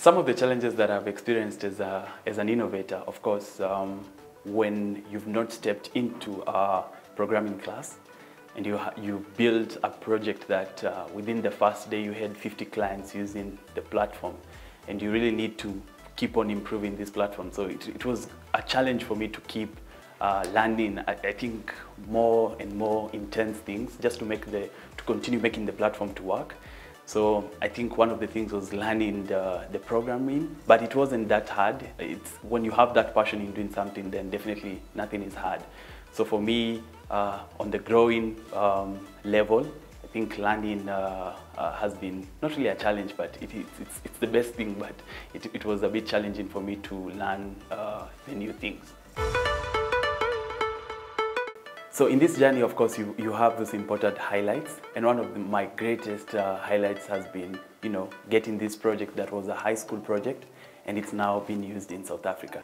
Some of the challenges that I've experienced as an innovator, of course, when you've not stepped into a programming class and you build a project that within the first day you had 50 clients using the platform, and you really need to keep on improving this platform. So it was a challenge for me to keep learning, I think, more and more intense things just to continue making the platform to work. So I think one of the things was learning the programming, but it wasn't that hard. It's when you have that passion in doing something, then definitely nothing is hard. So for me, on the growing level, I think learning has been not really a challenge, but it's the best thing, but it was a bit challenging for me to learn the new things. So in this journey, of course, you have those important highlights, and one of my greatest highlights has been, getting this project that was a high school project, and it's now being used in South Africa.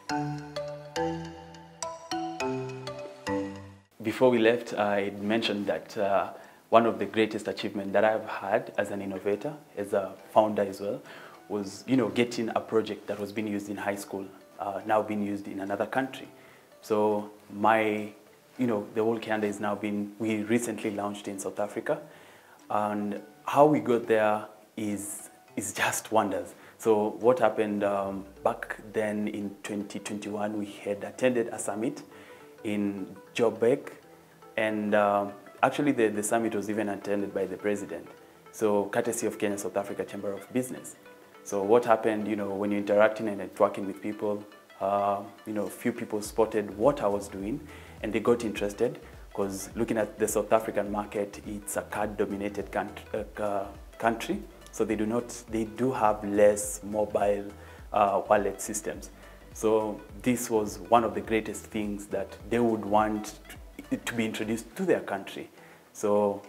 Before we left, I mentioned that one of the greatest achievements that I've had as an innovator, as a founder as well, was getting a project that was being used in high school, now being used in another country. So the whole calendar is now we recently launched in South Africa, and how we got there is just wonders. So what happened back then in 2021, we had attended a summit in Joburg, and actually the summit was even attended by the president. So courtesy of Kenya South Africa Chamber of Business. So what happened, when you're interacting and networking with people, few people spotted what I was doing, and they got interested, because looking at the South African market, it's a card-dominated country, so they do have less mobile wallet systems. So this was one of the greatest things that they would want to be introduced to their country. So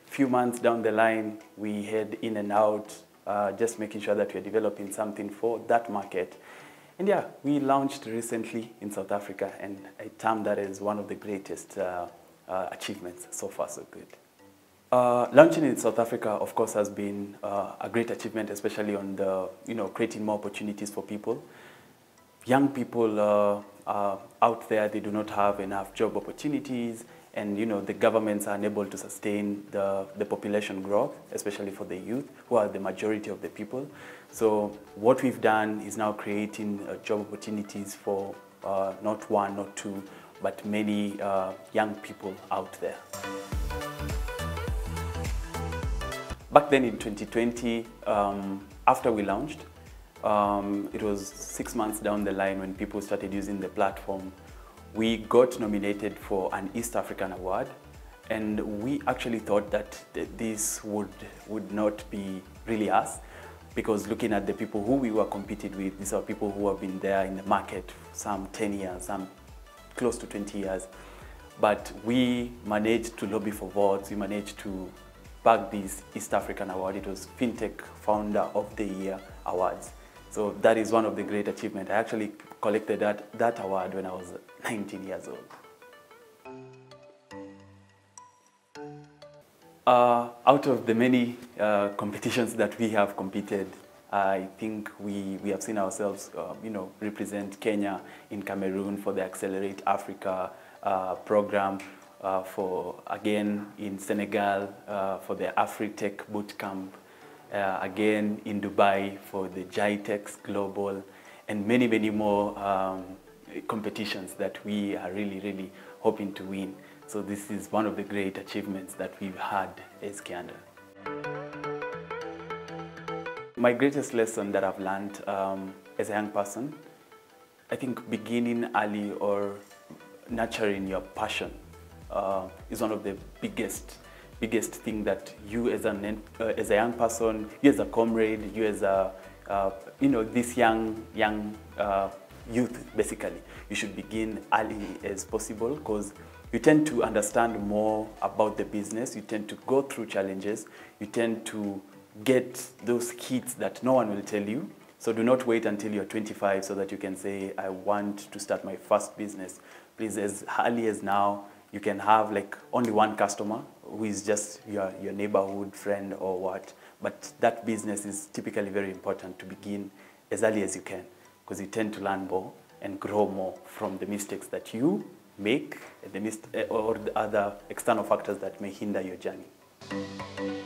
a few months down the line, we head in and out, just making sure that we're developing something for that market. And yeah, we launched recently in South Africa, and I term that as one of the greatest achievements. So far, so good. Launching in South Africa, of course, has been a great achievement, especially on the, creating more opportunities for people. Young people out there, they do not have enough job opportunities, and the governments are unable to sustain the population growth, especially for the youth, who are the majority of the people. So what we've done is now creating job opportunities for not one, not two, but many young people out there. Back then in 2020, after we launched, it was 6 months down the line when people started using the platform. We got nominated for an East African award, and we actually thought that this would not be really us, because looking at the people who we were competing with, these are people who have been there in the market some 10 years, some close to 20 years. But we managed to lobby for votes, we managed to bag this East African award. It was Fintech Founder of the Year Awards. So that is one of the great achievements. I actually collected that award when I was 19 years old. Out of the many competitions that we have competed, I think we have seen ourselves, represent Kenya in Cameroon for the Accelerate Africa program, again in Senegal for the AfriTech Bootcamp, again in Dubai for the GITEX Global, and many, many more competitions that we are really, really hoping to win. So this is one of the great achievements that we've had as KTN. My greatest lesson that I've learned as a young person, I think beginning early or nurturing your passion is one of the biggest thing that you as a young person, you as a comrade, you as a this young youth, basically, you should begin early as possible, because you tend to understand more about the business, you tend to go through challenges, you tend to get those hits that no one will tell you. So do not wait until you're 25 so that you can say, I want to start my first business. Please, as early as now, you can have like only one customer who is just your neighborhood friend or what, but that business is typically very important to begin as early as you can, because you tend to learn more and grow more from the mistakes that you make, or the other external factors that may hinder your journey.